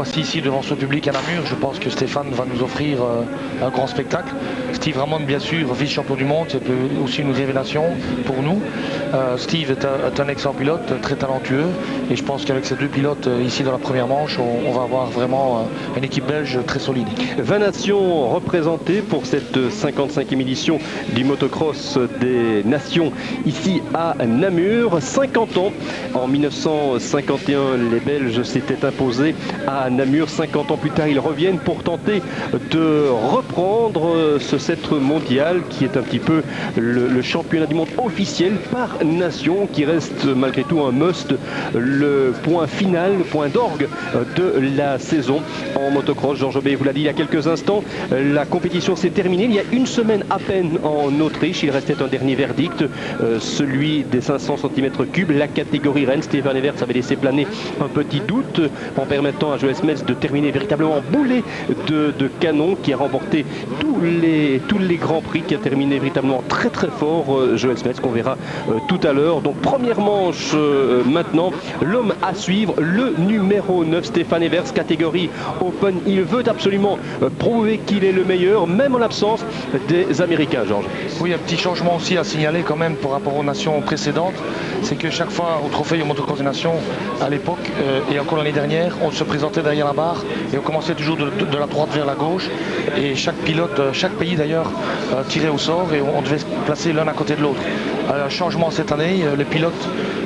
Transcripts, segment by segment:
voici ici devant ce public à Namur. Je pense que Stéphane va nous offrir un grand spectacle. Steve Ramon, bien sûr, vice-champion du monde, c'est aussi une révélation pour nous. Steve est un excellent pilote, très talentueux. Et je pense qu'avec ces deux pilotes ici dans la première manche, on va avoir vraiment une équipe belge très solide. 20 nations représentées pour cette 55e édition du motocross des nations ici à Namur. 50 ans, en 1951, les Belges s'étaient imposés à Namur. 50 ans plus tard, ils reviennent pour tenter de reprendre ce sceptre mondial qui est un petit peu le championnat du monde officiel par nation, qui reste malgré tout un must, le point final, le point d'orgue de la saison en motocross. Georges Aubé vous l'a dit il y a quelques instants, la compétition s'est terminée il y a une semaine à peine en Autriche. Il restait un dernier verdict, celui des 500 cm3, la catégorie Rennes. Stéphane Everts avait laissé planer un petit doute en permettant à Joël Smets de terminer véritablement boulet de canon, qui a remporté tous les grands prix, qui a terminé véritablement très très fort, Joël Smets, qu'on verra tout à l'heure. Donc première manche maintenant, l'homme à suivre, le numéro 9, Stéphane Everts, catégorie Open. Il veut absolument prouver qu'il est le meilleur, même en l'absence des Américains, Georges. Oui, un petit changement aussi à signaler quand même par rapport aux nations précédentes, c'est que chaque fois au trophée au motocross des nations, à l'époque et encore l'année dernière, on se présentait derrière la barre et on commençait toujours de la droite vers la gauche, et chaque pilote, chaque pays d'ailleurs, tirait au sort et on devait se placer l'un à côté de l'autre. Changement cette année, les pilotes,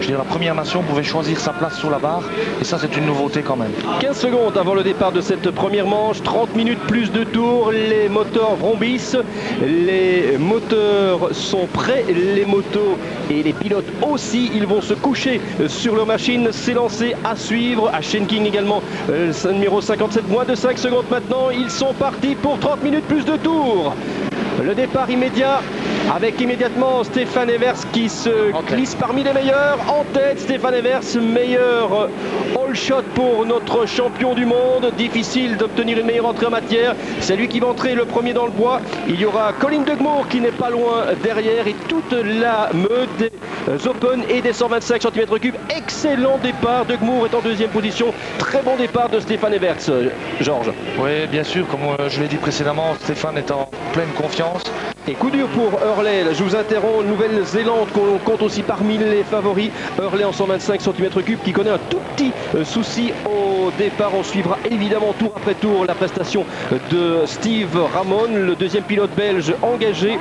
je dirais la première nation, pouvaient choisir sa place sur la barre, et ça c'est une nouveauté quand même. 15 secondes avant le départ de cette première manche, 30 minutes plus de tours, les moteurs vrombissent, les moteurs sont prêts, les motos et les pilotes aussi, ils vont se coucher sur leur machine. C'est lancé, à suivre, à Schenking également, numéro 57, moins de 5 secondes maintenant, ils sont partis pour 30 minutes plus de tours. Le départ immédiat, avec immédiatement Stéphane Everts qui se glisse parmi les meilleurs. En tête, Stéphane Everts, meilleur all shot pour notre champion du monde. Difficile d'obtenir une meilleure entrée en matière. C'est lui qui va entrer le premier dans le bois. Il y aura Colin Dugmour qui n'est pas loin derrière, et toute la meute des Open et des 125 cm3. Excellent départ, Dugmour est en deuxième position. Très bon départ de Stéphane Everts, Georges. Oui, bien sûr, comme je l'ai dit précédemment, Stéphane est en pleine confiance. Et coup dur pour Hurley, je vous interromps, Nouvelle-Zélande qu'on compte aussi parmi les favoris. Hurley en 125 cm3 qui connaît un tout petit souci au départ. On suivra évidemment tour après tour la prestation de Steve Ramon, le deuxième pilote belge engagé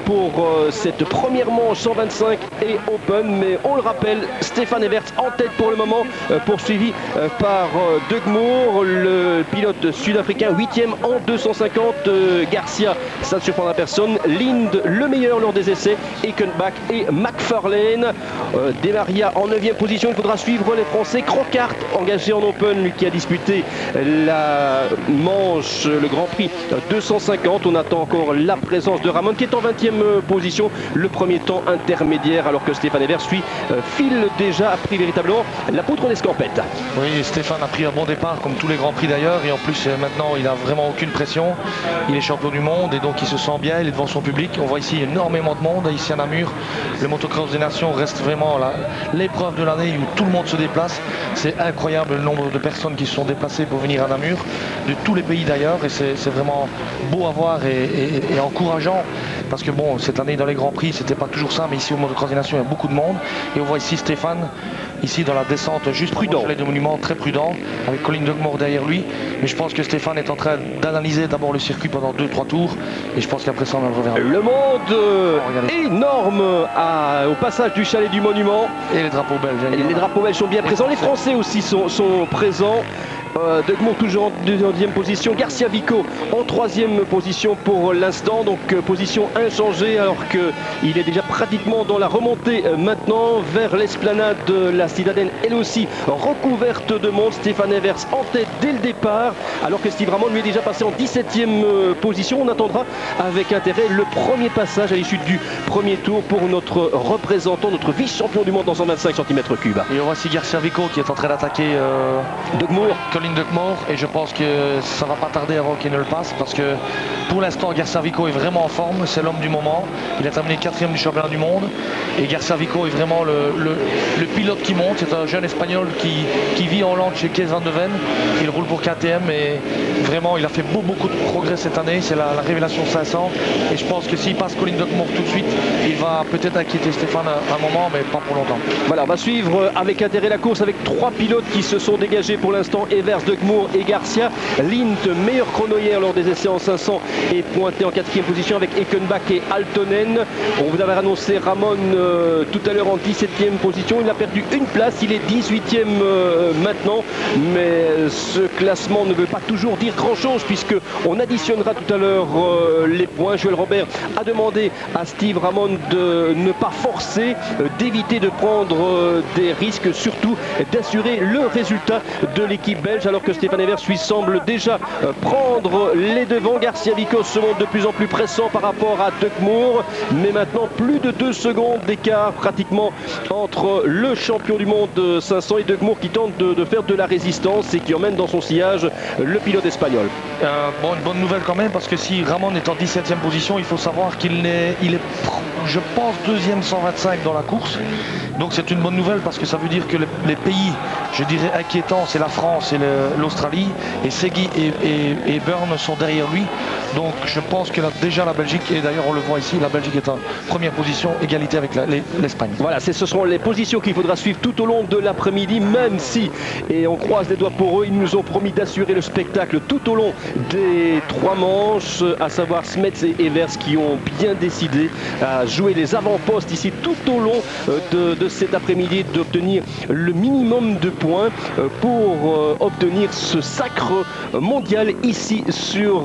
pour cette première manche 125 et Open. Mais on le rappelle, Stéphane Everts en tête pour le moment, poursuivi par Dugmour, le pilote sud-africain, 8e en 250. Garcia, ça ne surprendra personne. Lind, le meilleur lors des essais, Eckenbach et McFarlane. Demaria en 9e position. Il faudra suivre les Français. Crockart, engagé en Open, lui qui a disputé la manche, le Grand Prix 250. On attend encore la présence de Ramon qui est en 20e position, le premier temps intermédiaire, alors que Stéphane Everts file déjà, a pris véritablement la poutre d'escampette. Oui, Stéphane a pris un bon départ comme tous les Grands Prix d'ailleurs, et en plus maintenant il n'a vraiment aucune pression. Il est champion du monde et donc il se sent bien, il est devant son public. On voit ici énormément de monde, ici à Namur. Le motocross des nations reste vraiment l'épreuve de l'année où tout le monde se déplace. C'est incroyable le nombre de personnes qui se sont déplacées pour venir à Namur, de tous les pays d'ailleurs, et c'est vraiment beau à voir et encourageant, parce que bon, cette année dans les Grands Prix c'était pas toujours ça, mais ici au motocross des nations il y a beaucoup de monde, et on voit ici Stéphane ici dans la descente juste prudent, les deux monuments, très prudent, avec Colin Dugmour derrière lui. Mais je pense que Stéphane est en train d'analyser d'abord le circuit pendant 2-3 tours, et je pense qu'après ça on le reverra. Le monde énorme au passage du chalet du monument. Et les drapeaux belges. Et les drapeaux belges sont bien présents, les Français aussi sont présents. Dugmour toujours en deuxième position, Garcia Vico en troisième position pour l'instant, donc position inchangée, alors qu'il est déjà pratiquement dans la remontée maintenant vers l'esplanade de la Citadelle, elle aussi recouverte de monde. Stéphane Everts en tête dès le départ, alors que Steve Ramon lui est déjà passé en 17e position. On attendra avec intérêt le premier passage à l'issue du premier tour pour notre représentant, notre vice-champion du monde dans 125 cm3. Et on voit ici Garcia Vico qui est en train d'attaquer Dugmour. Colin Duckmore et je pense que ça va pas tarder avant qu'il ne le passe parce que pour l'instant Garcia Vico est vraiment en forme, c'est l'homme du moment. Il a terminé 4e du championnat du monde et Garcia Vico est vraiment le pilote qui monte. C'est un jeune espagnol qui vit en Hollande chez Kees van de Ven. Il roule pour KTM et vraiment il a fait beaucoup de progrès cette année. C'est la révélation 500 et je pense que s'il passe Colin Duckmore tout de suite, il va peut-être inquiéter Stéphane un moment mais pas pour longtemps. Voilà, on va suivre avec intérêt la course avec 3 pilotes qui se sont dégagés pour l'instant, Evers, Duckmore et Garcia. Lint, meilleur chrono hier lors des essais en 500, est pointé en 4e position avec Eckenbach et Altonen. On vous avait annoncé Ramon tout à l'heure en 17e position. Il a perdu une place, il est 18e maintenant. Mais ce classement ne veut pas toujours dire grand-chose puisque on additionnera tout à l'heure les points. Joël Robert a demandé à Steve Ramon de ne pas forcer, d'éviter de prendre des risques, surtout d'assurer le résultat de l'équipe belge, alors que Stéphane Evers lui semble déjà prendre les devants. Garcia Vico se montre de plus en plus pressant par rapport à Duckmore, mais maintenant plus de 2 secondes d'écart pratiquement entre le champion du monde 500 et Duckmore qui tente de faire de la résistance et qui emmène dans son sillage le pilote espagnol. Bon, une bonne nouvelle quand même parce que si Ramon est en 17e position, il faut savoir qu'il est je pense 2e 125 dans la course. Donc c'est une bonne nouvelle parce que ça veut dire que les pays, je dirais inquiétants, c'est la France et l'Australie, et Segui et Byrne sont derrière lui. Donc je pense que déjà la Belgique, et d'ailleurs on le voit ici, la Belgique est en première position, égalité avec l'Espagne. Voilà, ce seront les positions qu'il faudra suivre tout au long de l'après-midi, même si, et on croise les doigts pour eux, ils nous ont promis d'assurer le spectacle tout au long des 3 manches, à savoir Smets et Evers qui ont bien décidé à jouer les avant-postes ici tout au long de cet après-midi, d'obtenir le minimum de points pour obtenir ce sacre mondial ici sur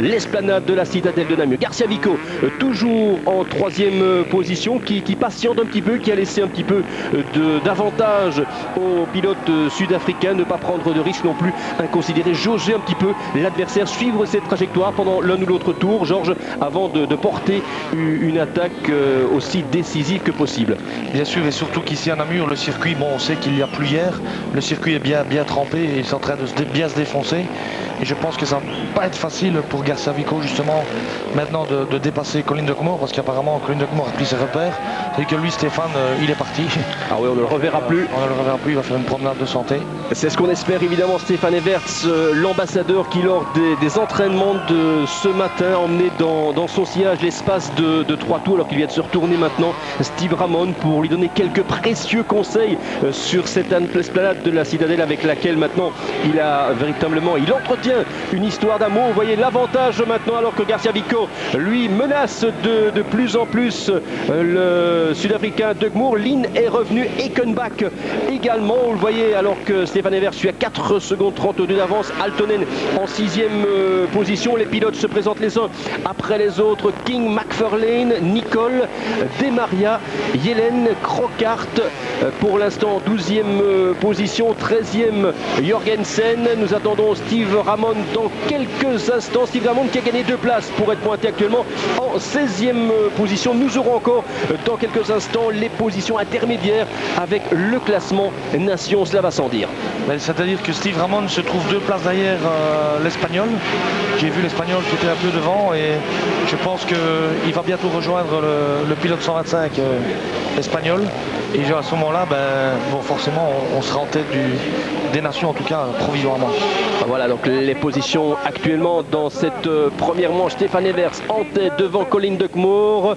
l'esplanade de la citadelle de Namur. Garcia Vico toujours en 3e position, qui patiente un petit peu, qui a laissé un petit peu d'avantage aux pilotes sud-africains, ne pas prendre de risques non plus inconsidérés, jauger un petit peu l'adversaire, suivre cette trajectoire pendant l'un ou l'autre tour, Georges, avant de porter une attaque aussi décisive que possible. Bien sûr, et surtout qu'ici à Namur, le circuit, bon, on sait qu'il y a plus hier, le circuit est bien trempé et il est en train de bien se défoncer. Et je pense que ça va pas être facile pour Garcia Vico justement maintenant de dépasser Colin Duckmore parce qu'apparemment Colin Duckmore a pris ses repères. Et que lui, Stéphane, il est parti. Ah oui, on ne le reverra plus. On ne le reverra plus, il va faire une promenade de santé. C'est ce qu'on espère évidemment. Stéphane Evers, l'ambassadeur qui lors des entraînements de ce matin a emmené dans son sillage l'espace de 3 tours alors qu'il vient de se retourner maintenant Steve Ramon pour lui donner quelques précieux conseils sur cette esplanade de la citadelle avec laquelle maintenant il entretient une histoire d'amour. Vous voyez l'avantage maintenant alors que Garcia Vico lui menace de plus en plus le sud-africain Duckmore. Lin est revenu, Eckenbach également, vous le voyez, alors que Stéphane Evers suit à 4 secondes 32 d'avance. Altonen en 6e position. Les pilotes se présentent les uns après les autres. King, McFarlane, Nicole, Demaria, Yellen, Crockart pour l'instant 12e position, 13e Jorgensen. Nous attendons Steve Ramon dans quelques instants. Steve Ramon qui a gagné 2 places pour être pointé actuellement en 16e position. Nous aurons encore dans quelques instants les positions intermédiaires avec le classement nation, cela va sans dire. C'est-à-dire que Steve Ramon se trouve 2 places derrière l'Espagnol. J'ai vu l'Espagnol qui était un peu devant et je pense qu'il va bientôt rejoindre le pilote 125 espagnol. Et à ce moment-là, bon, forcément, on sera en tête des nations, en tout cas provisoirement. Voilà donc les positions actuellement dans cette première manche. Stéphane Evers en tête devant Colin Duckmore,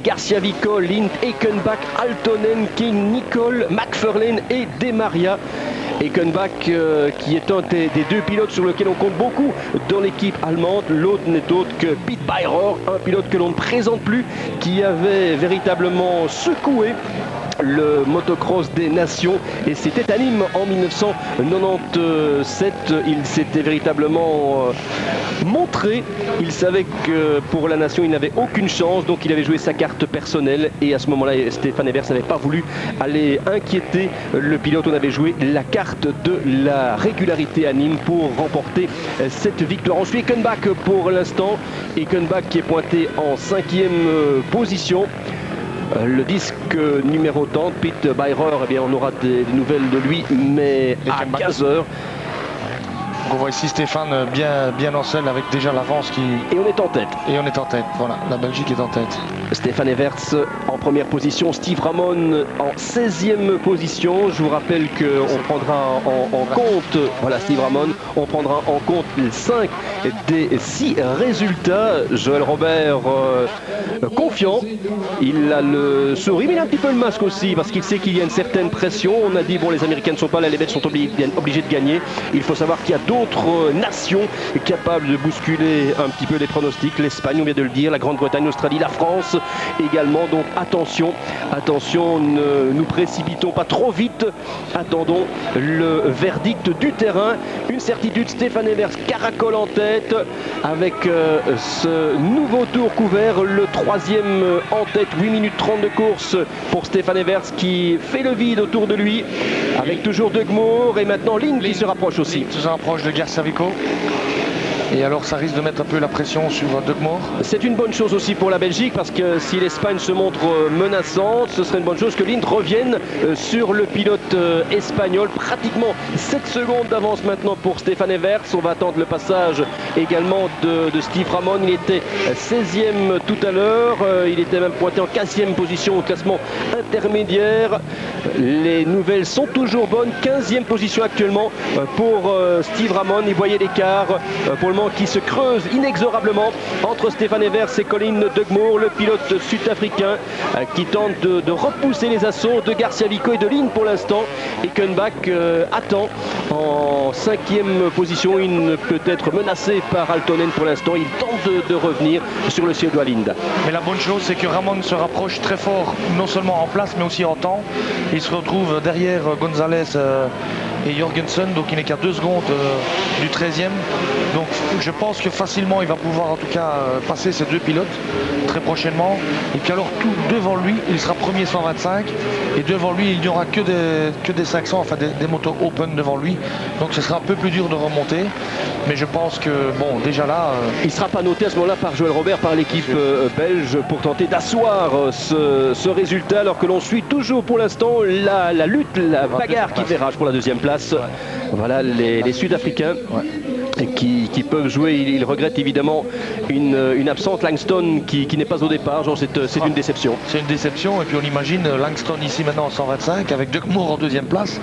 Garcia Vico, Lint, Eckenbach, Altonen, King, Nicole, McFarlane et Demaria. Eckenbach qui est un des 2 pilotes sur lesquels on compte beaucoup dans l'équipe allemande. L'autre n'est autre que Pete Beirer, un pilote que l'on ne présente plus, qui avait véritablement secoué le motocross des nations, et c'était à Nîmes en 1997. Il s'était véritablement montré, il savait que pour la nation il n'avait aucune chance, donc il avait joué sa carte personnelle, et à ce moment là Stéphane Evers n'avait pas voulu aller inquiéter le pilote. On avait joué la carte de la régularité à Nîmes pour remporter cette victoire. On suit Eckenbach pour l'instant, Eckenbach qui est pointé en 5e position. Le disque numéro 30, Pete Beirer, eh bien, on aura des nouvelles de lui, mais à 15h. on voit ici Stéphane bien en selle avec déjà l'avance qui... Et on est en tête. Et on est en tête, voilà, la Belgique est en tête. Stéphane Everts en première position, Steve Ramon en 16e position. Je vous rappelle qu'on prendra en compte, voilà Steve Ramon, on prendra en compte 5 des 6 résultats. Joël Robert confiant, il a le sourire, mais il a un petit peu le masque aussi parce qu'il sait qu'il y a une certaine pression. On a dit bon, les Américains ne sont pas là, les Belges sont obligés de gagner. Il faut savoir qu'il y a d'autres nations capables de bousculer un petit peu les pronostics. L'Espagne, on vient de le dire, la Grande-Bretagne, l'Australie, la France également. Donc attention, ne nous précipitons pas trop vite. Attendons le verdict du terrain. Une certitude, Stéphane Everts caracole en tête avec ce nouveau tour couvert, le 3e en tête, 8 minutes 30 de course pour Stéphane Everts qui fait le vide autour de lui avec toujours Doug Moore et maintenant Lind qui se rapproche aussi. Lind se rapproche de Garcia Vico. Et alors ça risque de mettre un peu la pression sur Doug Moore. C'est une bonne chose aussi pour la Belgique parce que si l'Espagne se montre menaçante, ce serait une bonne chose que Lind revienne sur le pilote espagnol. Pratiquement 7 secondes d'avance maintenant pour Stéphane Everts. On va attendre le passage également de Steve Ramon. Il était 16e tout à l'heure. Il était même pointé en 15e position au classement intermédiaire. Les nouvelles sont toujours bonnes. 15e position actuellement pour Steve Ramon. Il voyait l'écart pour le moment qui se creuse inexorablement entre Stéphane Everts et Colin Doug Moore, le pilote sud-africain qui tente de repousser les assauts de Garcia Vico et de Lind pour l'instant. Et Kuenbach attend en 5e position. Il ne peut être menacé par Aaltonen pour l'instant. Il tente de revenir sur le suédois Lind. Mais la bonne chose, c'est que Ramon se rapproche très fort, non seulement en place, mais aussi en temps. Il se retrouve derrière Gonzalez et Jorgensen, donc il n'est qu'à 2 secondes du 13e. Donc je pense que facilement il va pouvoir en tout cas passer ces 2 pilotes très prochainement. Et puis alors tout devant lui, il sera premier 125 et devant lui il n'y aura que des 500, enfin des motos open devant lui. Donc ce sera un peu plus dur de remonter. Mais je pense que bon, déjà là... Il ne sera pas noté à ce moment-là par Joël Robert, par l'équipe belge pour tenter d'asseoir ce résultat alors que l'on suit toujours pour l'instant la lutte, la bagarre qui fait rage pour la 2e place. Ouais. Voilà les Sud-Africains. Ouais. Qui peuvent jouer. Il regrette évidemment une absente, Langston qui n'est pas au départ. C'est une déception. C'est une déception et puis on imagine Langston ici maintenant en 125 avec Doug Moore en 2e place.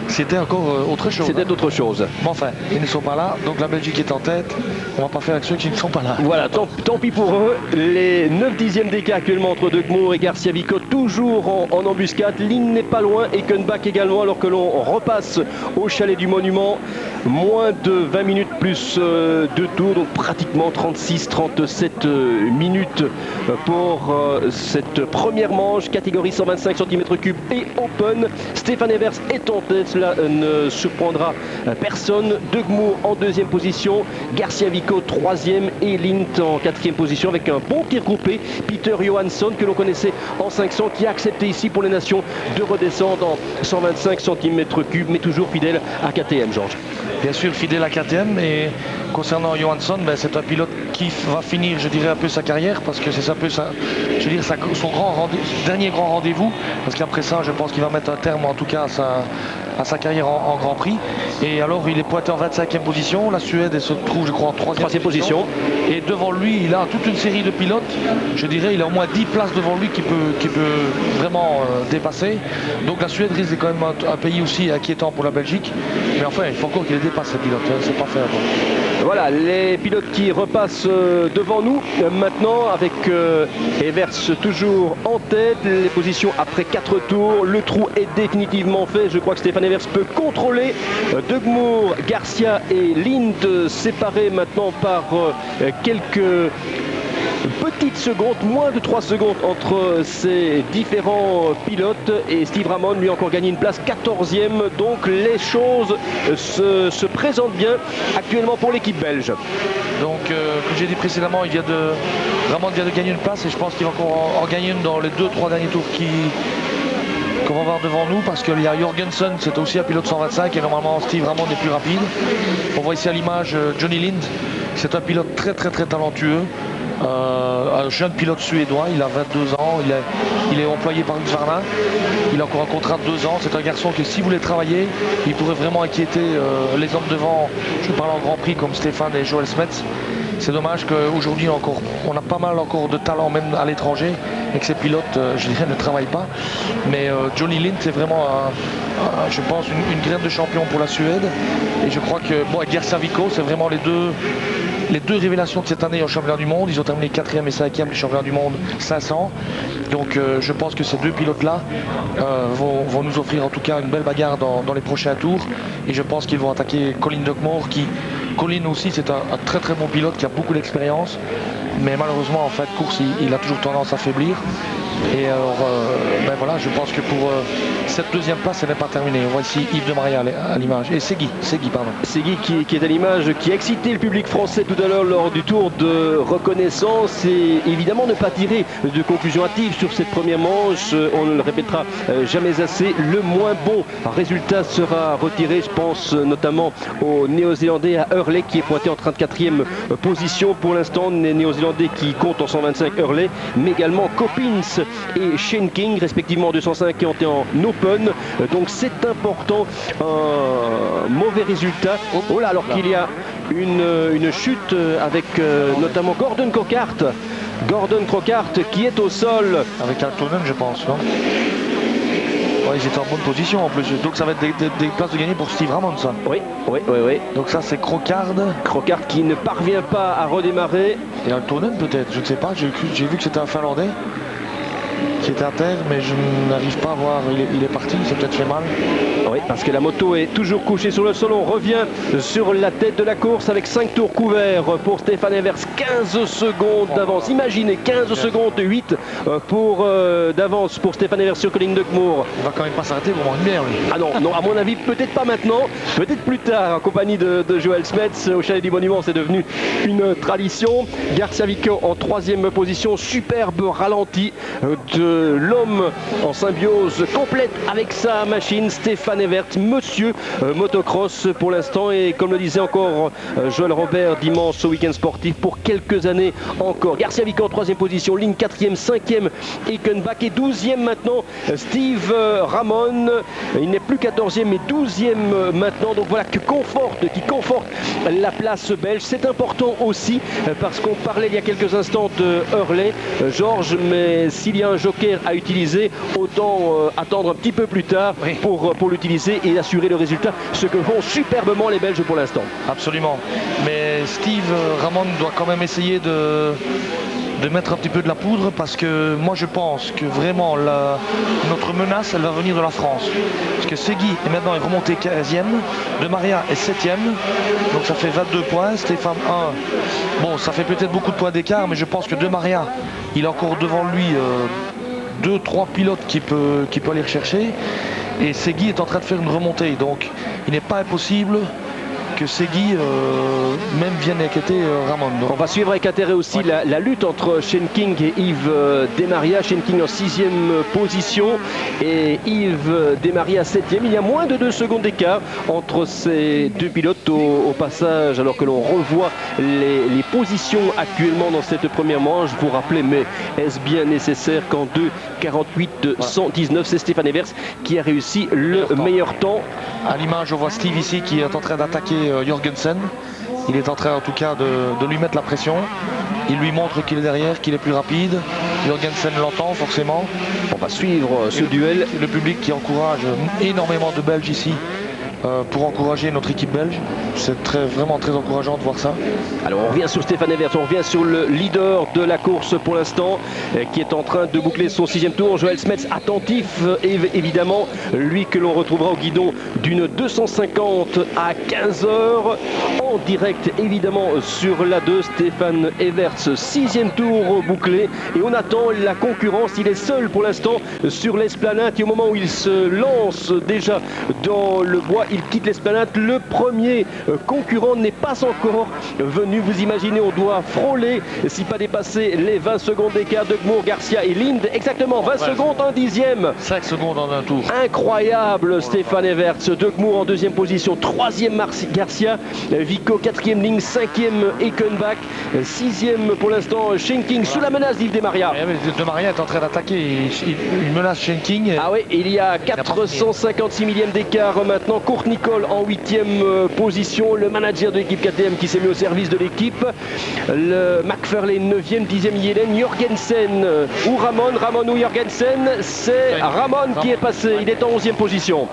C'était encore autre chose. C'était autre chose. Mais enfin, ils ne sont pas là, donc la Belgique est en tête. On va pas faire avec ceux qui ne sont pas là. Voilà, tant pis pour eux. Les 9 dixièmes d'écart actuellement entre Doug Moore et Garcia Vico, toujours en embuscade. Lind n'est pas loin et Kuenbach également, alors que l'on repasse au chalet du Monument. Moins de 20 minutes plus 2 tours, donc pratiquement 36-37 minutes pour cette première manche, catégorie 125 cm3 et open. Stéphane Everts est en tête, cela ne surprendra personne. Doug Moore en 2e position, Garcia Vico 3e et Lind en 4e position avec un bon tir groupé. Peter Johansson que l'on connaissait en 500 qui a accepté ici pour les nations de redescendre en 125 cm3 mais toujours fidèle à KTM, Georges. Bien sûr, fidèle à KTM. Et concernant Johansson, c'est un pilote qui va finir, je dirais, un peu sa carrière parce que c'est un peu son dernier grand rendez-vous. Parce qu'après ça, je pense qu'il va mettre un terme, en tout cas, à sa carrière en Grand Prix. Et alors, il est pointé en 25e position. La Suède se trouve, je crois, en 3e position. Et devant lui, il a toute une série de pilotes. Je dirais, il a au moins 10 places devant lui qui peut vraiment dépasser. Donc la Suède risque quand même un pays aussi inquiétant pour la Belgique. Mais enfin, il faut encore qu'il les dépasse, les pilotes. C'est pas fait avant. Voilà, les pilotes qui repassent devant nous maintenant avec Everts toujours en tête. Les positions après 4 tours. Le trou est définitivement fait. Je crois que Stéphane Everts peut contrôler. Doug Moore, Garcia et Lind séparés maintenant par quelques petites secondes, moins de 3 secondes entre ces différents pilotes. Et Steve Ramon lui a encore gagné une place 14e. Donc les choses se présentent bien actuellement pour l'équipe belge. Donc comme j'ai dit précédemment, Ramon vient de gagner une place et je pense qu'il va encore en gagner une dans les 2-3 derniers tours qu'on va voir devant nous, parce qu'il y a Jorgensen, c'est aussi un pilote 125 et normalement Steve Ramon est plus rapide. On voit ici à l'image Johnny Lind, c'est un pilote très talentueux. Un jeune pilote suédois, il a 22 ans, il est employé par Husqvarna, il a encore un contrat de 2 ans. C'est un garçon qui, s'il voulait travailler, il pourrait vraiment inquiéter les hommes devant. Je parle en Grand Prix comme Stéphane et Joël Smets. C'est dommage qu'aujourd'hui on a pas mal encore de talent même à l'étranger et que ces pilotes, je dirais, ne travaillent pas. Mais Johnny Lind, c'est vraiment, je pense, une graine de champion pour la Suède. Et je crois que Garcia Vico, c'est vraiment les deux révélations de cette année en championnat du monde. Ils ont terminé 4e et 5e les championnats du monde 500. Donc je pense que ces deux pilotes-là vont nous offrir en tout cas une belle bagarre dans les prochains tours. Et je pense qu'ils vont attaquer Colin Duckmore qui... Colin aussi, c'est un très très bon pilote qui a beaucoup d'expérience, mais malheureusement en fin de course il a toujours tendance à faiblir. Et alors ben voilà, je pense que pour cette deuxième place, elle n'est pas terminée. On voit ici Yves de Maria à l'image. Et Segui, pardon. Segui qui est à l'image, qui a excité le public français tout à l'heure lors du tour de reconnaissance. Et évidemment ne pas tirer de conclusion hâtive sur cette première manche. On ne le répétera jamais assez. Le moins bon résultat sera retiré. Je pense notamment au Néo-Zélandais à Hurley qui est pointé en 34e position. Pour l'instant, les Néo-Zélandais qui comptent en 125 Hurley, mais également Coppins et Shane King, respectivement en 250 et en Open. Donc c'est important, un mauvais résultat. Oh là, alors qu'il y a une chute avec notamment Gordon Coquart. Gordon Coquart qui est au sol. Avec Altonen, je pense. Non, ouais, ils étaient en bonne position en plus. Donc ça va être des places de gagner pour Steve Ramon, ça. Oui. Donc ça c'est Crocard. Crocard qui ne parvient pas à redémarrer. Et Altonen peut-être, je ne sais pas. J'ai vu que c'était un Finlandais qui est à terre, mais je n'arrive pas à voir, il est parti, il s'est peut-être fait mal. Oui, parce que la moto est toujours couchée sur le sol. On revient sur la tête de la course avec 5 tours couverts pour Stéphane Evers, 15 secondes d'avance. Imaginez, 15 secondes, 8 d'avance pour Stéphane Evers sur Colin Duckmore. Il va quand même pas s'arrêter pour boire une bière, lui. Ah non, à mon avis, peut-être pas maintenant, peut-être plus tard, en compagnie de Joël Smets au Chalet du Monument. C'est devenu une tradition. Garcia Vico en 3e position, superbe ralenti de l'homme en symbiose complète avec sa machine, Stéphane Evert, monsieur motocross pour l'instant. Et comme le disait encore Joël Robert dimanche au week-end sportif, pour quelques années encore. Garcia Vico en 3e position, ligne 4e, 5e Eckenbach et 12e maintenant Steve Ramon. Il n'est plus 14e mais 12e maintenant. Donc voilà qui conforte la place belge. C'est important aussi parce qu'on parlait il y a quelques instants de Hurley, Georges, mais s'il y a un joker à utiliser, autant attendre un petit peu plus tard pour l'utiliser et assurer le résultat, ce que font superbement les Belges pour l'instant. Absolument, mais Steve Ramon doit quand même essayer de mettre un petit peu de la poudre, parce que moi je pense que vraiment notre menace elle va venir de la France, parce que Segui est maintenant remonté 15e, De Maria est 7e, donc ça fait 22 points, Stéphane 1, bon ça fait peut-être beaucoup de points d'écart, mais je pense que De Maria il a encore devant lui 2-3 pilotes qui peut aller rechercher, et Segui est en train de faire une remontée, donc il n'est pas impossible que Segui même vienne inquiéter Ramon. On va suivre avec intérêt aussi la lutte entre Shane King et Yves Desmaria. Shane King en 6e position et Yves Desmaria 7e. Il y a moins de 2 secondes d'écart entre ces deux pilotes au passage, alors que l'on revoit les positions actuellement dans cette première manche. Vous rappelez, mais est-ce bien nécessaire qu'en 2:48:119, c'est Stéphane Evers qui a réussi le meilleur temps. À l'image, on voit Steve ici qui est en train d'attaquer Jorgensen. Il est en train en tout cas de lui mettre la pression. Il lui montre qu'il est derrière, qu'il est plus rapide. Jorgensen l'entend forcément. On va suivre ce duel. Le public qui encourage énormément de Belges ici pour encourager notre équipe belge. C'est vraiment très encourageant de voir ça. Alors on revient sur Stéphane Evers, on revient sur le leader de la course pour l'instant, qui est en train de boucler son 6e tour. Joël Smets, attentif évidemment, lui que l'on retrouvera au guidon d'une 250 à 15h, en direct évidemment sur l'A2. Stéphane Evers, 6e tour bouclé, et on attend la concurrence. Il est seul pour l'instant sur l'esplanade, et au moment où il se lance déjà dans le bois, il quitte l'esplanade. Le premier concurrent n'est pas encore venu. Vous imaginez, on doit frôler, si pas dépasser les 20 secondes d'écart. Duckmore, Garcia et Lind, exactement 20 secondes, un dixième. 5 secondes en un tour. Incroyable, Stéphane Evers. Duckmore en 2e position, 3e Garcia, Vico Vico, 4e ligne, 5e Eckenbach, 6e pour l'instant Schenking sous la menace d'Yves Desmaria. De Maria est en train d'attaquer, il menace Schenking. Ah oui, il y a 456 millièmes d'écart maintenant. Kurt Nicole en 8e position, le manager de l'équipe KTM qui s'est mis au service de l'équipe. Le McFarlane 9e, 10e Yellen, Jorgensen ou Ramon ou Jorgensen, c'est Ramon qui est passé, il est en 11e position.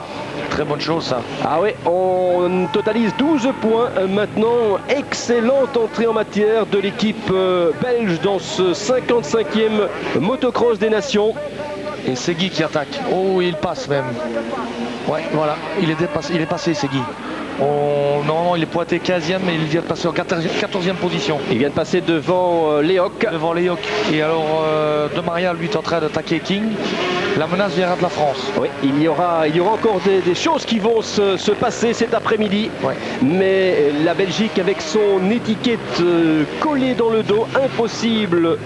Très bonne chose ça. Ah oui, on totalise 12 points maintenant. Excellente entrée en matière de l'équipe belge dans ce 55e motocross des nations. Et Segui qui attaque. Oh, il passe même. Ouais, voilà, il est passé Segui. Non, il est pointé 15e, mais il vient de passer en 14e position. Il vient de passer devant Léoc. Devant Léoc. Et alors, De Maria, lui, est en train d'attaquer King. La menace viendra de la France. Oui, il y aura encore des choses qui vont se passer cet après-midi. Ouais. Mais la Belgique, avec son étiquette collée dans le dos, impossible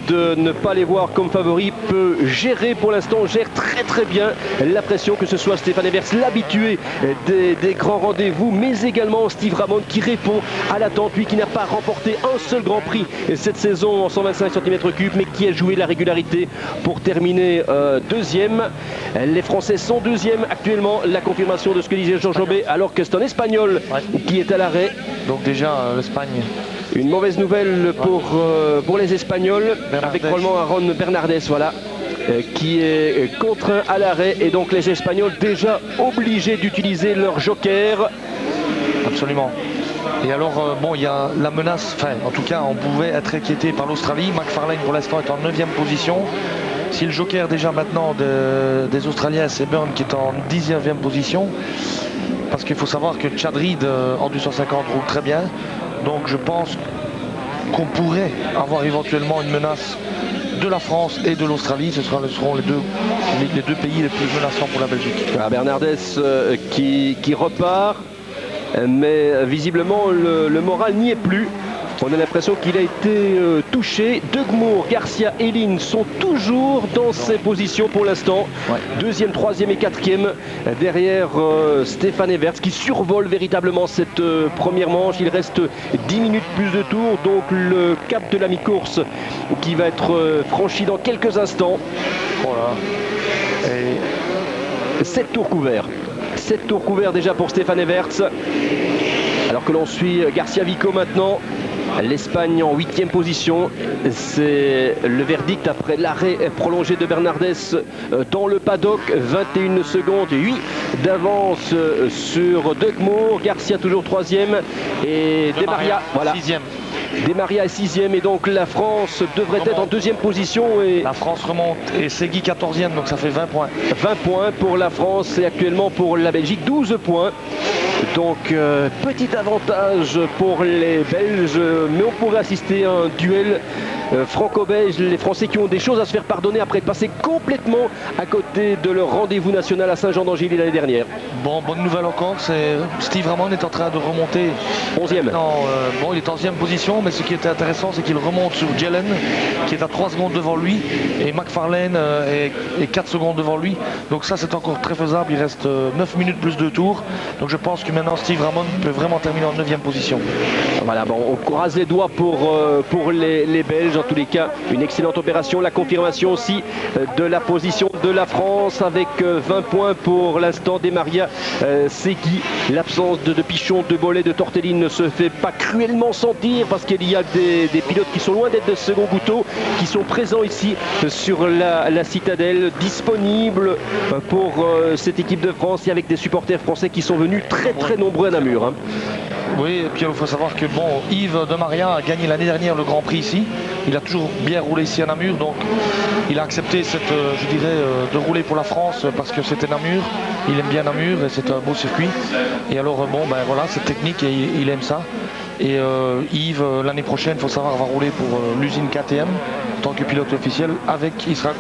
de ne pas les voir comme favoris, peut gérer pour l'instant, gère très bien la pression, que ce soit Stéphane Everts, l'habitué des grands rendez-vous, mais également Steve Ramon qui répond à l'attente, lui qui n'a pas remporté un seul Grand Prix cette saison en 125 cm3, mais qui a joué la régularité pour terminer deuxième. Les Français sont deuxième actuellement, la confirmation de ce que disait Jean Jobé, alors que c'est un Espagnol qui est à l'arrêt. Donc déjà l'Espagne. Une mauvaise nouvelle pour les Espagnols, avec probablement Aaron Bernardes, voilà, qui est contraint à l'arrêt, et donc les Espagnols déjà obligés d'utiliser leur joker. Absolument. Et alors, bon, il y a la menace, enfin, en tout cas, on pouvait être inquiété par l'Australie. McFarlane, pour l'instant, est en 9e position. Si le joker, déjà maintenant, des Australiens, c'est Byrne qui est en 10e position. Parce qu'il faut savoir que Chad Reed, en 250, roule très bien. Donc, je pense qu'on pourrait avoir éventuellement une menace de la France et de l'Australie. Ce seront les deux pays les plus menaçants pour la Belgique. Bernardes qui repart. Mais visiblement le moral n'y est plus. On a l'impression qu'il a été touché. Degmour, Garcia et Lynn sont toujours dans ces positions pour l'instant. Ouais. 2e, 3e et 4e. Derrière Stéphane Everts qui survole véritablement cette première manche. Il reste 10 minutes plus de tours. Donc le cap de la mi-course qui va être franchi dans quelques instants. Voilà. Et 7 tours couverts. 7 tours couverts déjà pour Stéphane Everts. Alors que l'on suit Garcia Vico maintenant. L'Espagne en 8e position. C'est le verdict après l'arrêt prolongé de Bernardes dans le paddock. 21 secondes, 8 d'avance sur Degmour. Garcia toujours 3e. Et Desmaria, voilà. 6e. Desmaria est 6e, et donc la France devrait être en 2e position. Et la France remonte, et Segui 14e, donc ça fait 20 points. 20 points pour la France, et actuellement pour la Belgique 12 points. Donc petit avantage pour les Belges, mais on pourrait assister à un duel franco-belge. Les Français qui ont des choses à se faire pardonner après être passés complètement à côté de leur rendez-vous national à Saint-Jean-d'Angély l'année dernière. Bon, bonne nouvelle encore, c'est Steve Ramon est en train de remonter. 11e. Bon, il est en 11e position, mais ce qui était intéressant, c'est qu'il remonte sur Jelen, qui est à 3 secondes devant lui, et McFarlane est 4 secondes devant lui. Donc ça, c'est encore très faisable. Il reste 9 minutes plus 2 tours. Donc je pense que maintenant, Steve Ramon peut vraiment terminer en 9e position. Voilà, bon, on croise les doigts pour les Belges. En tous les cas, une excellente opération. La confirmation aussi de la position de la France avec 20 points pour l'instant. Desmaria, Segui. L'absence de Pichon, de Bollé, de Tortelli ne se fait pas cruellement sentir, parce qu'il y a des pilotes qui sont loin d'être de second couteau, qui sont présents ici sur la citadelle, disponibles pour cette équipe de France, et avec des supporters français qui sont venus très nombreux à Namur. Hein. Oui, et puis il faut savoir que bon, Yves Desmaria a gagné l'année dernière le Grand Prix ici. Il a toujours bien roulé ici à Namur, donc il a accepté de rouler pour la France parce que c'était Namur. Il aime bien Namur et c'est un beau circuit. Et alors bon, ben voilà, c'est technique et il aime ça. Et Yves, l'année prochaine, il faut savoir, va rouler pour l'usine KTM en tant que pilote officiel.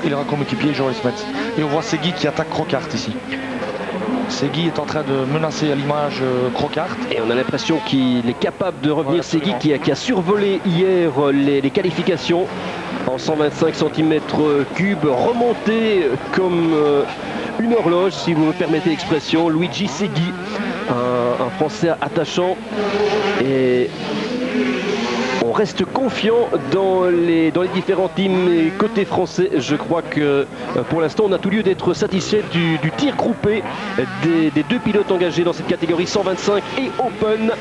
Il aura comme équipier Joël Smets. Et on voit Segui qui attaque Crocart ici. Segui est en train de menacer à l'image Crocart. Et on a l'impression qu'il est capable de revenir. Segui qui a survolé hier les qualifications en 125 cm3, remonté comme une horloge, si vous me permettez l'expression. Luigi Segui, un Français attachant. Et on reste confiant dans les différents teams. Et côté français, je crois que pour l'instant, on a tout lieu d'être satisfait du tir groupé des deux pilotes engagés dans cette catégorie 125 et Open.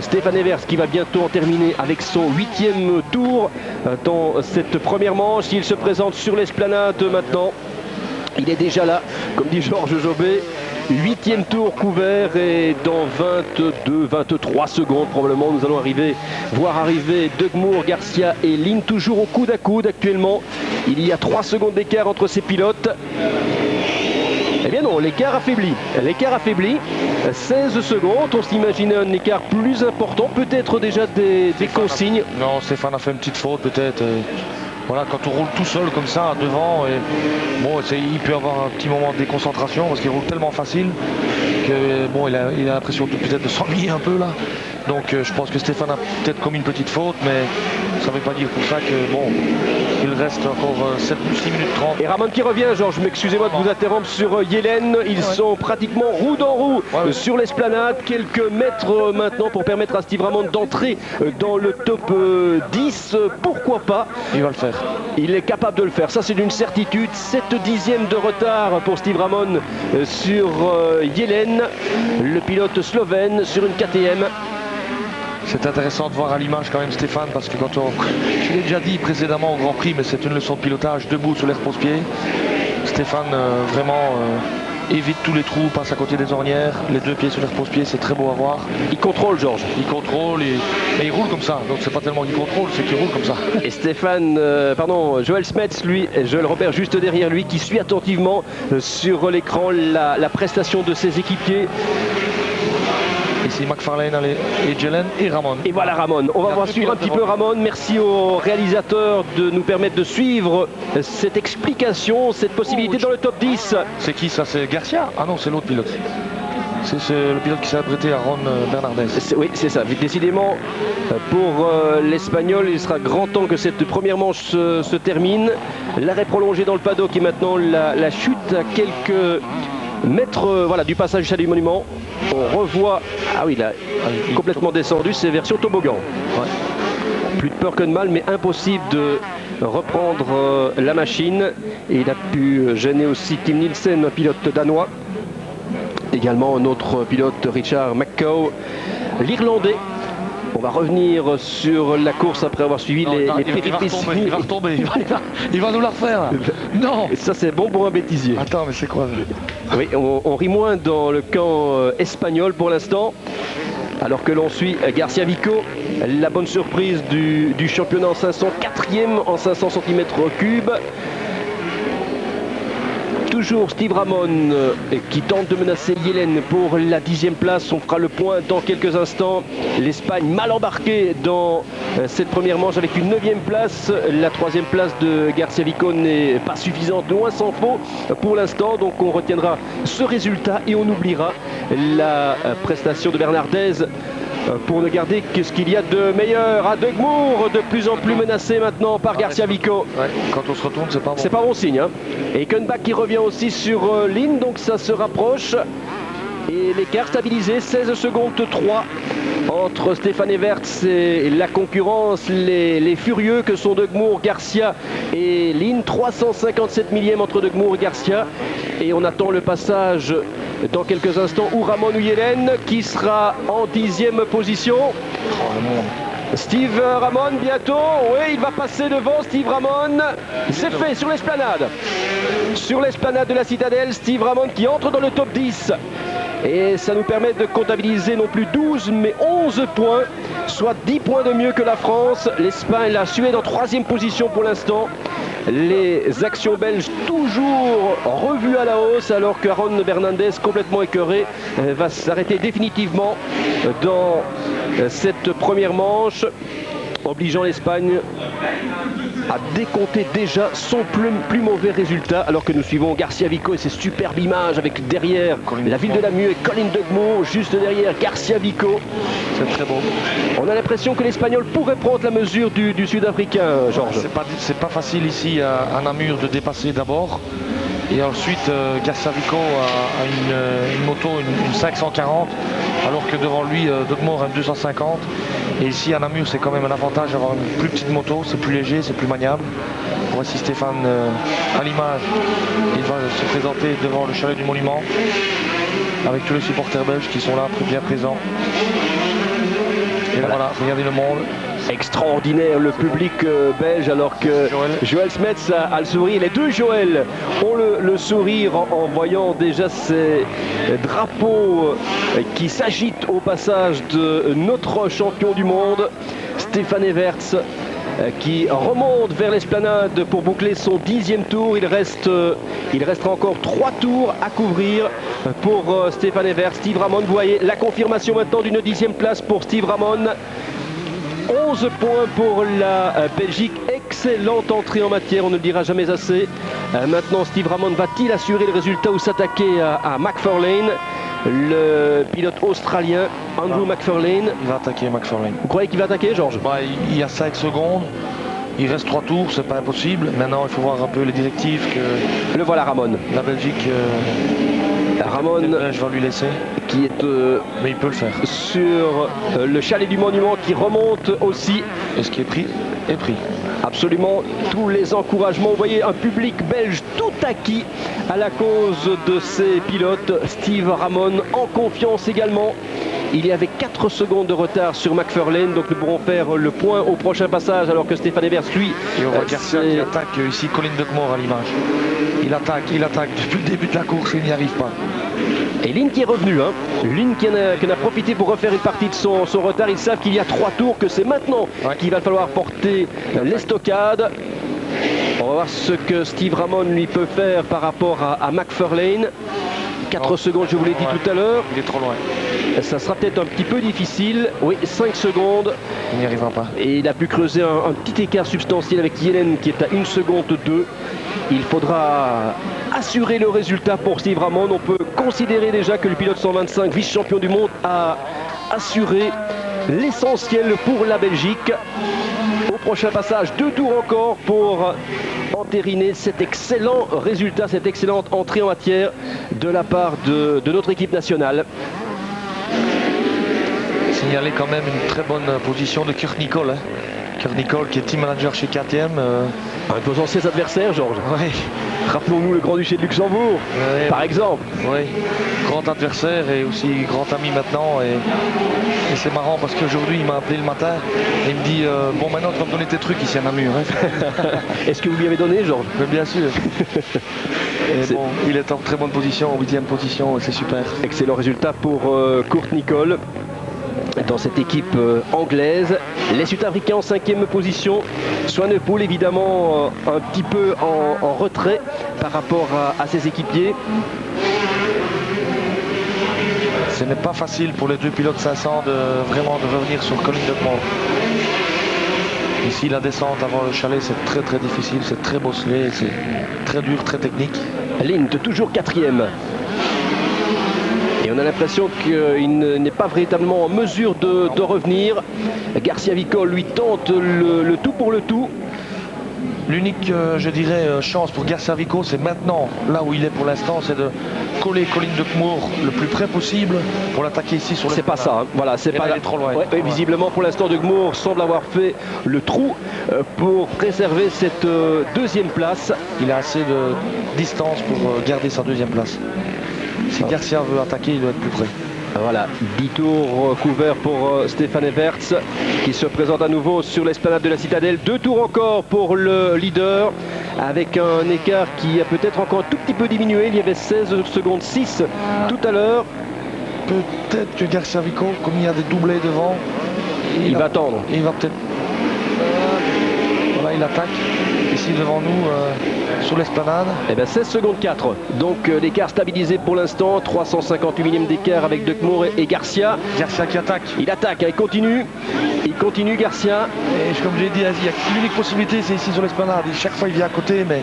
Stéphane Evers qui va bientôt en terminer avec son 8e tour dans cette première manche. Il se présente sur l'esplanade maintenant. Il est déjà là, comme dit Georges Jobé. 8e tour couvert et dans 23 secondes probablement nous allons voir arriver Doug Moore, Garcia et Lynn toujours au coude à coude actuellement. Il y a 3 secondes d'écart entre ces pilotes. Eh bien non, l'écart affaibli. 16 secondes, on s'imaginait un écart plus important, peut-être déjà des consignes. Non, Stéphane a fait une petite faute peut-être. Voilà, quand on roule tout seul comme ça devant, et bon, il peut avoir un petit moment de déconcentration parce qu'il roule tellement facile que bon, il a l'impression peut-être de s'ennuyer un peu là. Donc je pense que Stéphane a peut-être commis une petite faute, mais ça ne veut pas dire pour ça que bon, il reste encore 6 minutes 30. Et Ramon qui revient, Georges, excusez-moi de vous interrompre sur Yellen. Ils sont pratiquement roue dans roue sur l'esplanade. Quelques mètres maintenant pour permettre à Steve Ramon d'entrer dans le top 10. Pourquoi pas? Il va le faire. Il est capable de le faire, ça c'est d'une certitude. 7 dixièmes de retard pour Steve Ramon sur Yellen, le pilote slovène sur une KTM. C'est intéressant de voir à l'image quand même Stéphane, parce que je l'ai déjà dit précédemment au Grand Prix, mais c'est une leçon de pilotage debout sur les repose-pieds. Stéphane vraiment évite tous les trous, passe à côté des ornières, les 2 pieds sur les repose-pieds, c'est très beau à voir. Il contrôle, Georges. Il contrôle, mais il roule comme ça, donc c'est pas tellement qu'il contrôle, c'est qu'il roule comme ça. Et Stéphane, Joël Smets, lui, Joël Robert juste derrière lui, qui suit attentivement sur l'écran la prestation de ses équipiers. Ici McFarlane et Jelen et Ramon. Et voilà Ramon. On va voir suivre un petit peu Ramon. Merci au réalisateur de nous permettre de suivre cette explication, cette possibilité dans le top 10. C'est qui ça? C'est Garcia? Ah non, c'est l'autre pilote. C'est le pilote qui s'est apprêté à Ron Bernardès. Oui, c'est ça. Décidément, pour l'Espagnol, il sera grand temps que cette première manche se termine. L'arrêt prolongé dans le paddock et maintenant la chute à quelques mètres du passage du Chalet du Monument. On revoit, ah oui, là, complètement descendu, c'est version toboggan. Ouais. Plus de peur que de mal, mais impossible de reprendre la machine. Et il a pu gêner aussi Tim Nielsen, un pilote danois. Également un autre pilote, Richard McCaw, l'Irlandais. On va revenir sur la course après avoir suivi les péripéties. Il va retomber, il va nous la refaire. Non. Et ça c'est bon pour un bêtisier. Attends, mais c'est quoi? Oui, on rit moins dans le camp espagnol pour l'instant. Alors que l'on suit Garcia Vico, la bonne surprise du championnat en 500, 4e en 500 cm3. Toujours Steve Ramon qui tente de menacer Yellen pour la 10e place. On fera le point dans quelques instants. L'Espagne mal embarquée dans cette première manche avec une 9e place. La 3e place de Garcia Vico n'est pas suffisante, loin s'en faut pour l'instant. Donc on retiendra ce résultat et on oubliera la prestation de Bernardez pour ne garder que ce qu'il y a de meilleur. À Doug Moore, de plus en plus menacé maintenant par Garcia Vico. Ouais, quand on se retourne, c'est pas bon. C'est pas bon signe. Hein. Et Kuenbach qui revient aussi sur Lynn, donc ça se rapproche. Et l'écart stabilisé, 16 secondes 3 entre Stéphane Evers et la concurrence, les furieux que sont Doug Moore, Garcia et Lynn. 357 millièmes entre Doug Moore et Garcia. Et on attend le passage dans quelques instants où Ramon ou Yellen qui sera en 10e position. Steve Ramon bientôt, oui il va passer devant Steve Ramon, c'est fait sur l'esplanade. Sur l'esplanade de la Citadelle, Steve Ramon qui entre dans le top 10. Et ça nous permet de comptabiliser non plus 12 mais 11 points, soit 10 points de mieux que la France. L'Espagne, la Suède en 3e position pour l'instant. Les actions belges toujours revues à la hausse alors que Ron Bernardès, complètement écœuré, va s'arrêter définitivement dans cette première manche, obligeant l'Espagne à décompter déjà son plus mauvais résultat, alors que nous suivons Garcia Vico et ses superbes images avec derrière la ville de Namur et Colin Doug Moore juste derrière Garcia Vico. C'est très beau. On a l'impression que l'Espagnol pourrait prendre la mesure du Sud-Africain, Georges. C'est pas facile ici à Namur de dépasser d'abord. Et ensuite, Garcia Vico a une moto, une 540, alors que devant lui, Dogmore a 250. Et ici à Namur, c'est quand même un avantage d'avoir une plus petite moto, c'est plus léger, c'est plus maniable. Voici Stéphane à l'image, il va se présenter devant le chalet du Monument avec tous les supporters belges qui sont là, bien présents. Et là, voilà, regardez le monde. Extraordinaire le public belge, alors que Joël Smets a le sourire. Les deux Joël ont le sourire en voyant déjà ces drapeaux qui s'agitent au passage de notre champion du monde, Stéphane Everts, qui remonte vers l'esplanade pour boucler son 10e tour. Il restera encore 3 tours à couvrir pour Stéphane Everts. Steve Ramon, vous voyez la confirmation maintenant d'une 10e place pour Steve Ramon. 11 points pour la Belgique, excellente entrée en matière, on ne le dira jamais assez. Maintenant, Steve Ramon va-t-il assurer le résultat ou s'attaquer à McFarlane, le pilote australien Andrew McFarlane? Il va attaquer McFarlane. Vous croyez qu'il va attaquer, Georges? Il y a 5 secondes, il reste 3 tours, c'est pas impossible. Maintenant, il faut voir un peu les directives que... Le voilà, Ramon. La Belgique... Ramon, je vais lui laisser. Qui est mais il peut le faire. Sur le chalet du Monument qui remonte aussi. Et ce qui est pris est pris. Absolument tous les encouragements. Vous voyez un public belge tout acquis à la cause de ces pilotes. Steve Ramon en confiance également. Il y avait 4 secondes de retard sur McFarlane, donc nous pourrons faire le point au prochain passage, alors que Stéphane Everts, lui... Et on voit Garcia qui attaque ici, Colin Dogmore à l'image. Il attaque depuis le début de la course, il n'y arrive pas. Et Lynn qui est revenu, hein. Lynn qui en a profité pour refaire une partie de son retard. Ils savent qu'il y a 3 tours, que c'est maintenant qu'il va falloir porter l'estocade. On va voir ce que Steve Ramon lui peut faire par rapport à McFarlane. 4 secondes, je vous l'ai dit tout à l'heure. Il est trop loin. Ça sera peut-être un petit peu difficile. Oui, 5 secondes. Il n'y arrivera pas. Et il a pu creuser un petit écart substantiel avec Yellen qui est à 1 seconde 2. Il faudra assurer le résultat pour Steve Ramon. On peut considérer déjà que le pilote 125, vice-champion du monde, a assuré l'essentiel pour la Belgique. Au prochain passage, 2 tours encore pour entériner cet excellent résultat, cette excellente entrée en matière de la part de notre équipe nationale. Signaler quand même une très bonne position de Kurt Nicole. Kurt Nicole qui est team manager chez KTM. Un de vos anciens adversaires, Georges. Oui. Rappelons-nous le Grand-Duché de Luxembourg, par exemple. Oui, grand adversaire et aussi grand ami maintenant. Et c'est marrant parce qu'aujourd'hui, il m'a appelé le matin et il me dit bon, maintenant tu vas me donner tes trucs ici à Namur. Hein. Est-ce que vous lui avez donné, Georges? Mais bien sûr. Et bon, il est en très bonne position, en 8e position, c'est super. Excellent résultat pour Kurt Nicole dans cette équipe anglaise. Les Sud-Africains en 5e position. Swanepoel évidemment un petit peu en retrait par rapport à ses équipiers. Ce n'est pas facile pour les 2 pilotes 500 vraiment de revenir sur Colin Dogmore. Ici la descente avant le chalet c'est très très difficile, c'est très bosselé, c'est très dur, très technique. Lint toujours 4e. Et on a l'impression qu'il n'est pas véritablement en mesure de revenir. Garcia Vicol lui tente le tout pour le tout. L'unique, je dirais, chance pour Garcia Vicol, c'est maintenant, là où il est pour l'instant, c'est de coller Colin Dogmore le plus près possible pour l'attaquer ici sur le... C'est pas ça, hein. Voilà, c'est pas là. Il est trop loin. Ouais, visiblement, pour l'instant, Dogmore semble avoir fait le trou pour préserver cette 2e place. Il a assez de distance pour garder sa 2e place. Si Garcia veut attaquer, il doit être plus près. Voilà, 10 tours couverts pour Stéphane Everts qui se présente à nouveau sur l'esplanade de la Citadelle. 2 tours encore pour le leader avec un écart qui a peut-être encore un tout petit peu diminué. Il y avait 16 secondes 6 tout à l'heure. Peut-être que Garcia Vicol, comme il y a des doublés devant, il va attendre. Il va peut-être... Voilà, il attaque ici devant nous sur l'esplanade. Eh bien 16 secondes 4. Donc l'écart stabilisé pour l'instant. 358 millièmes d'écart avec Dogmore et Garcia. Garcia qui attaque. Il attaque, il continue. Il continue Garcia. Et comme j'ai dit, l'unique possibilité c'est ici sur l'esplanade. Chaque fois il vient à côté, mais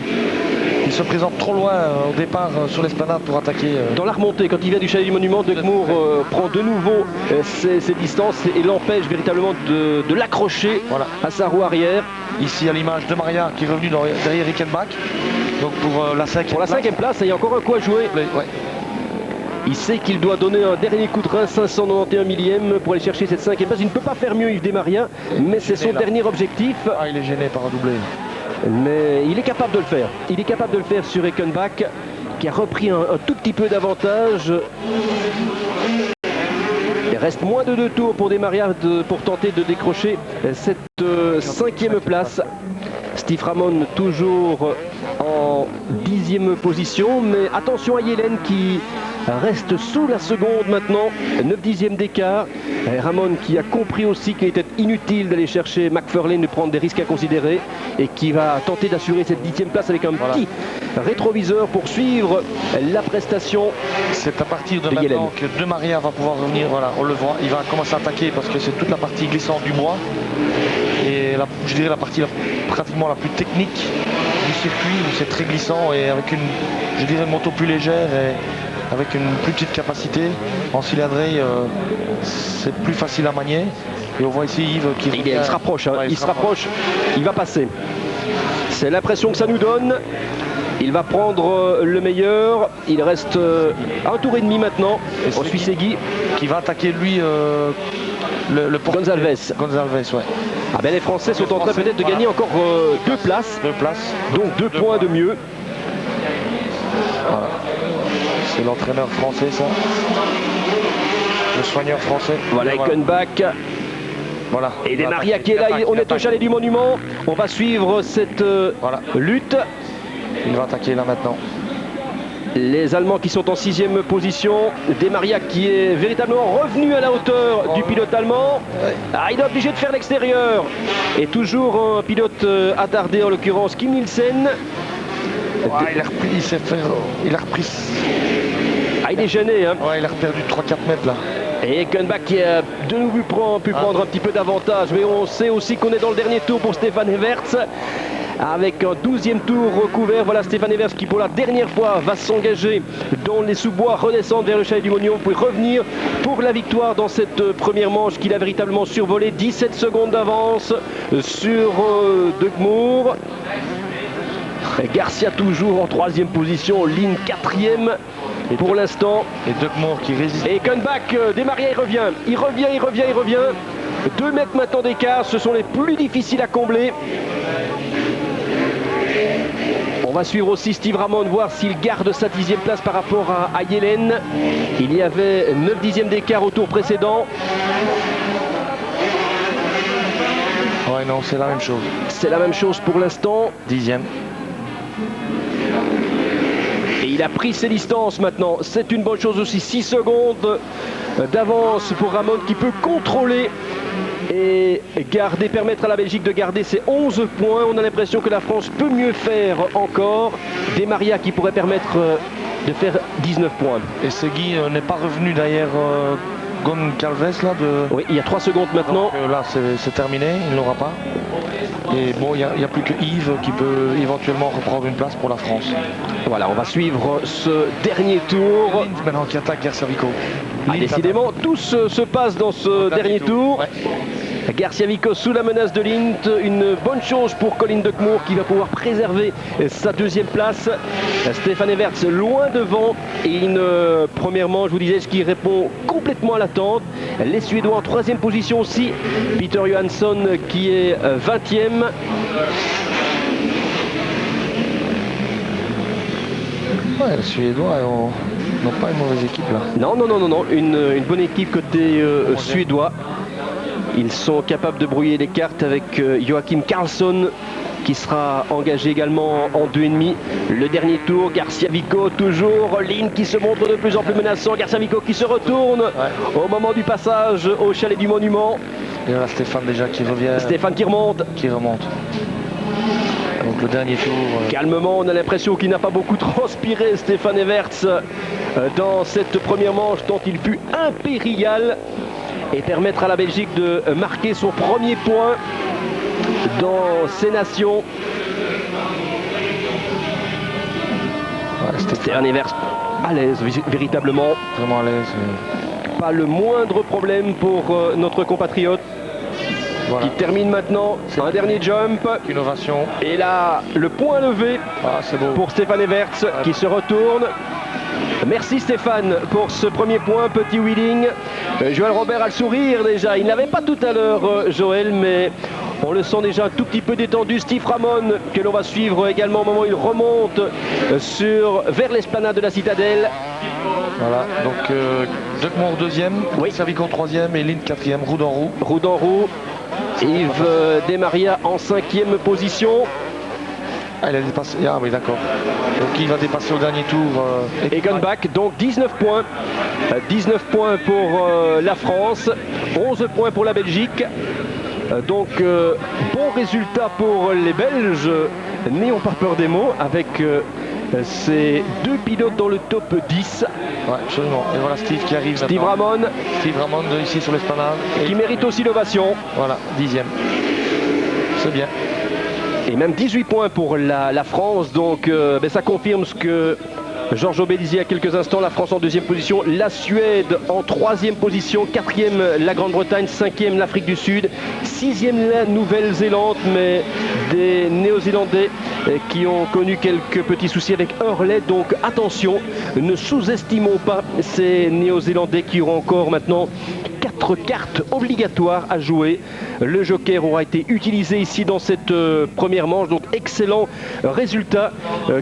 il se présente trop loin au départ sur l'esplanade pour attaquer. Dans la remontée, quand il vient du chalet du Monument, Dogmore prend de nouveau ses distances et l'empêche véritablement de l'accrocher à sa roue arrière. Ici à l'image de Maria qui est revenu derrière Rickenbach. Donc pour la 5e place. Pour la 5e place, il y a encore un coup à jouer. Ouais. Il sait qu'il doit donner un dernier coup de rein, 591 millième pour aller chercher cette 5e place. Il ne peut pas faire mieux, Yves Desmaria, mais c'est son dernier objectif. Ah, il est gêné par un doublé. Mais il est capable de le faire. Il est capable de le faire sur Eckenbach, qui a repris un tout petit peu d'avantage. Il reste moins de 2 tours pour Desmaria pour tenter de décrocher cette 5e place. Steve Ramon toujours en 10e position, mais attention à Yellen qui reste sous la seconde maintenant, 9/10 d'écart. Ramon qui a compris aussi qu'il était inutile d'aller chercher McFarlane, de prendre des risques à considérer, et qui va tenter d'assurer cette 10e place avec un petit rétroviseur pour suivre la prestation. C'est à partir de maintenant que Desmaria va pouvoir revenir, voilà, on le voit, il va commencer à attaquer parce que c'est toute la partie glissante du bois. Et je dirais la partie pratiquement la plus technique du circuit, où c'est très glissant et avec une moto plus légère et avec une plus petite capacité. En cylindrée, c'est plus facile à manier. Et on voit ici Yves qui il se rapproche, hein. Il se rapproche, il va passer. C'est l'impression que ça nous donne. Il va prendre le meilleur. Il reste un tour et demi maintenant. On suit Segui qui va attaquer lui le Gonzalez. Gonzalez, ouais. Ah ben les Français sont en train peut-être de gagner encore 2 places. 2 places. Donc 2 points de mieux. Voilà. C'est l'entraîneur français, ça. Le soigneur français. Voilà, Eckenbach. Voilà. Et Desmaria qui est là. On est au chalet du Monument. On va suivre cette lutte. Il va attaquer là maintenant. Les Allemands qui sont en 6e position. Desmaria qui est véritablement revenu à la hauteur du pilote allemand. Ah, il est obligé de faire l'extérieur. Et toujours un pilote attardé, en l'occurrence Kim Nielsen. Ouais, il a repris. Ah, il est gêné, hein. Ouais, il a perdu 3-4 mètres là. Et Eckenbach qui a de nouveau pu prendre un petit peu d'avantage. Mais on sait aussi qu'on est dans le dernier tour pour Stefan Everts, avec un 12e tour recouvert. Voilà Stefan Everts qui pour la dernière fois va s'engager dans les sous-bois, redescendre vers le chalet du Monument pour revenir pour la victoire dans cette première manche qu'il a véritablement survolé. 17 secondes d'avance sur Dugmoor. Garcia toujours en 3e position, Lynn 4e pour l'instant. Et Dugmoor qui résiste. Et Eckenbach, Desmaria il revient. 2 mètres maintenant d'écart, ce sont les plus difficiles à combler. On va suivre aussi Steve Ramon, voir s'il garde sa 10e place par rapport à Yellen. Il y avait 9/10 d'écart au tour précédent. Ouais, non, c'est la même chose. C'est la même chose pour l'instant. 10e. Et il a pris ses distances maintenant. C'est une bonne chose aussi. 6 secondes d'avance pour Ramon qui peut contrôler et permettre à la Belgique de garder ses 11 points. On a l'impression que la France peut mieux faire encore. Desmaria qui pourrait permettre de faire 19 points. Et Segui n'est pas revenu derrière Goncalves là de... Oui, il y a 3 secondes maintenant. Donc, là c'est terminé, il ne l'aura pas. Et bon, il n'y a plus que Yves qui peut éventuellement reprendre une place pour la France. Voilà, on va suivre ce dernier tour. Linz maintenant qui attaque Garcia-Vico. Ah, décidément, tout se passe dans ce dernier tour. Ouais. Garcia-Vico sous la menace de Lint, une bonne chose pour Colin Dugmoor qui va pouvoir préserver sa 2e place. Stefan Everts loin devant et une première manche, je vous disais, ce qui répond complètement à l'attente. Les Suédois en 3e position aussi, Peter Johansson qui est 20e. Ouais, les Suédois n'ont pas une mauvaise équipe là. Non, une bonne équipe côté suédois. Ils sont capables de brouiller les cartes avec Joachim Karlsson qui sera engagé également en 2,5. Le dernier tour, Garcia-Vico toujours, Lynn qui se montre de plus en plus menaçant, Garcia-Vico qui se retourne au moment du passage au chalet du Monument. Et là Stéphane déjà qui revient. Stéphane qui remonte. Donc le dernier tour. Calmement, on a l'impression qu'il n'a pas beaucoup transpiré Stefan Everts dans cette première manche tant il fut impérial. Et permettre à la Belgique de marquer son premier point dans ces nations. Ouais, Stefan Everts à l'aise, véritablement. Vraiment à l'aise. Pas le moindre problème pour notre compatriote. Voilà. Qui termine maintenant un dernier jump. Innovation. Et là, le point levé pour Stefan Everts qui se retourne. Merci Stéphane pour ce premier point, petit wheeling. Joël Robert a le sourire déjà, il n'avait pas tout à l'heure Joël, mais on le sent déjà un tout petit peu détendu. Steve Ramon que l'on va suivre également au moment où il remonte vers l'esplanade de la Citadelle. Voilà, donc Duckmore deuxième, oui. Servico troisième et Lind quatrième, roue dans roue. Roue dans roue. Yves Desmaria en 5e position. Ah, il a dépassé, ah oui d'accord. Donc il va dépasser au dernier tour. Egenbach, donc 19 points. 19 points pour la France, 11 points pour la Belgique. Donc bon résultat pour les Belges. N'ayons pas peur des mots avec ces deux pilotes dans le top 10. Ouais, absolument. Et voilà Steve qui arrive. Steve Ramon. Steve Ramon ici sur l'esplanade. Qui mérite aussi l'ovation. Voilà, 10e. C'est bien. Et même 18 points pour la France, donc ça confirme ce que Georges Aubé disait il y a quelques instants. La France en 2e position, la Suède en 3e position, 4e la Grande-Bretagne, 5e l'Afrique du Sud, 6e la Nouvelle-Zélande, mais des Néo-Zélandais qui ont connu quelques petits soucis avec Hurley, donc attention, ne sous-estimons pas ces Néo-Zélandais qui auront encore maintenant 4 cartes obligatoires à jouer. Le joker aura été utilisé ici dans cette première manche, donc excellent résultat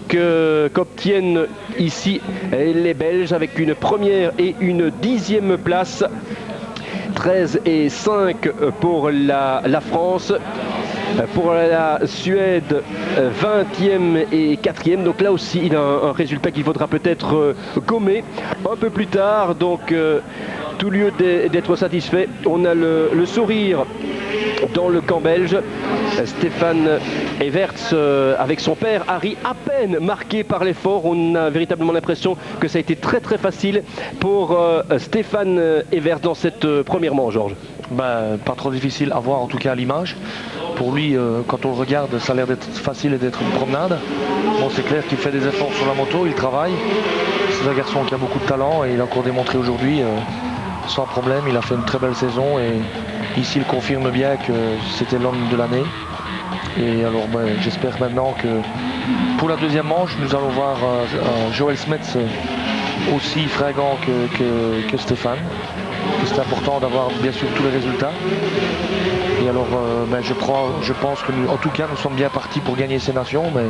qu'obtiennent ici les Belges avec une première et une 10e place. 13 et 5 pour la France. Pour la Suède, 20e et 4e. Donc là aussi, il a un résultat qu'il faudra peut-être gommer un peu plus tard. Donc, tout lieu d'être satisfait, on a le sourire dans le camp belge. Stéphane Everts avec son père Harry, à peine marqué par l'effort. On a véritablement l'impression que ça a été très très facile pour Stéphane Everts dans cette première manche, Georges. Pas trop difficile à voir, en tout cas à l'image. Pour lui, quand on le regarde, ça a l'air d'être facile et d'être une promenade. Bon, c'est clair qu'il fait des efforts sur la moto, il travaille. C'est un garçon qui a beaucoup de talent et il a encore démontré aujourd'hui, sans problème, il a fait une très belle saison et ici il confirme bien que c'était l'homme de l'année. Et alors j'espère maintenant que pour la deuxième manche, nous allons voir Joël Smets aussi fringant que Stéphane. C'est important d'avoir bien sûr tous les résultats. Et alors je pense que nous, en tout cas, nous sommes bien partis pour gagner ces nations, mais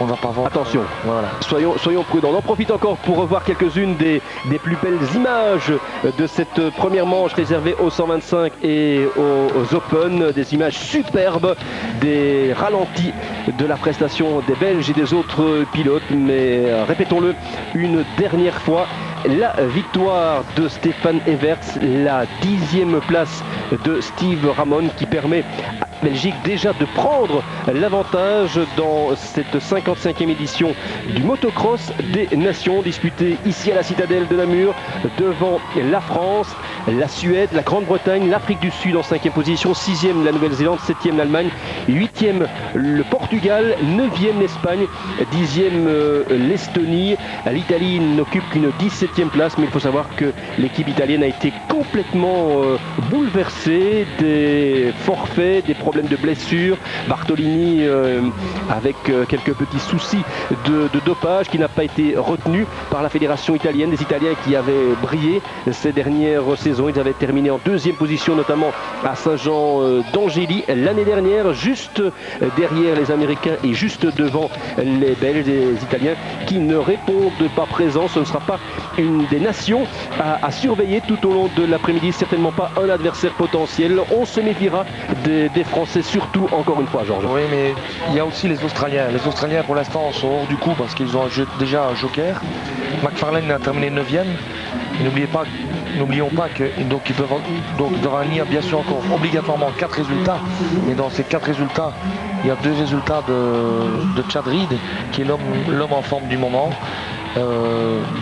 on ne va pas voir. Attention, voilà. Soyons prudents. On en profite encore pour revoir quelques-unes des plus belles images de cette première manche réservée aux 125 et aux Open. Des images superbes, des ralentis de la prestation des Belges et des autres pilotes. Mais répétons-le une dernière fois. La victoire de Stéphane Everts, la 10e place de Steve Ramon qui permet à Belgique déjà de prendre l'avantage dans cette 55e édition du motocross des nations disputée ici à la Citadelle de Namur devant la France, la Suède, la Grande-Bretagne, l'Afrique du Sud en 5e position, 6e la Nouvelle-Zélande, 7e l'Allemagne, 8e le Portugal, 9e l'Espagne, 10e l'Estonie. L'Italie n'occupe qu'une 17e place, mais il faut savoir que l'équipe italienne a été complètement bouleversée, des forfaits, des problèmes de blessures. Bartolini avec quelques petits soucis de dopage qui n'a pas été retenu par la fédération italienne. Des Italiens qui avaient brillé ces dernières saisons. Ils avaient terminé en 2e position, notamment à Saint-Jean d'Angély l'année dernière, juste derrière les Américains et juste devant les Belges, les Italiens qui ne répondent pas présents. Ce ne sera pas une des nations à surveiller tout au long de l'après-midi, certainement pas un adversaire potentiel. On se méfiera des Français, surtout, encore une fois, Georges. Oui, mais il y a aussi les Australiens. Les Australiens, pour l'instant, sont hors du coup parce qu'ils ont déjà un joker. McFarlane a terminé 9e. N'oublions pas que ils doivent aligner bien sûr encore obligatoirement 4 résultats. Et dans ces 4 résultats, il y a 2 résultats de Chad Reed, qui est l'homme en forme du moment.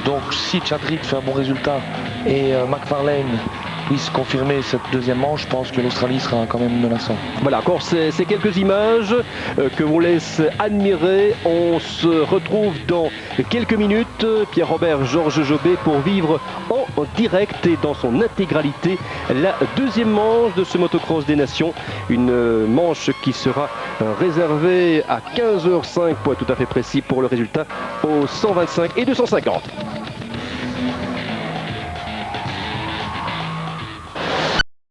Donc si Chad Reed fait un bon résultat et McFarlane puisse confirmer cette deuxième manche, je pense que l'Australie sera quand même menaçant. Voilà, encore ces quelques images que vous laisse admirer. On se retrouve dans quelques minutes, Pierre-Robert, Georges Jobé, pour vivre en direct et dans son intégralité la deuxième manche de ce motocross des nations. Une manche qui sera réservée à 15h05 pour être tout à fait précis pour le résultat aux 125 et 250.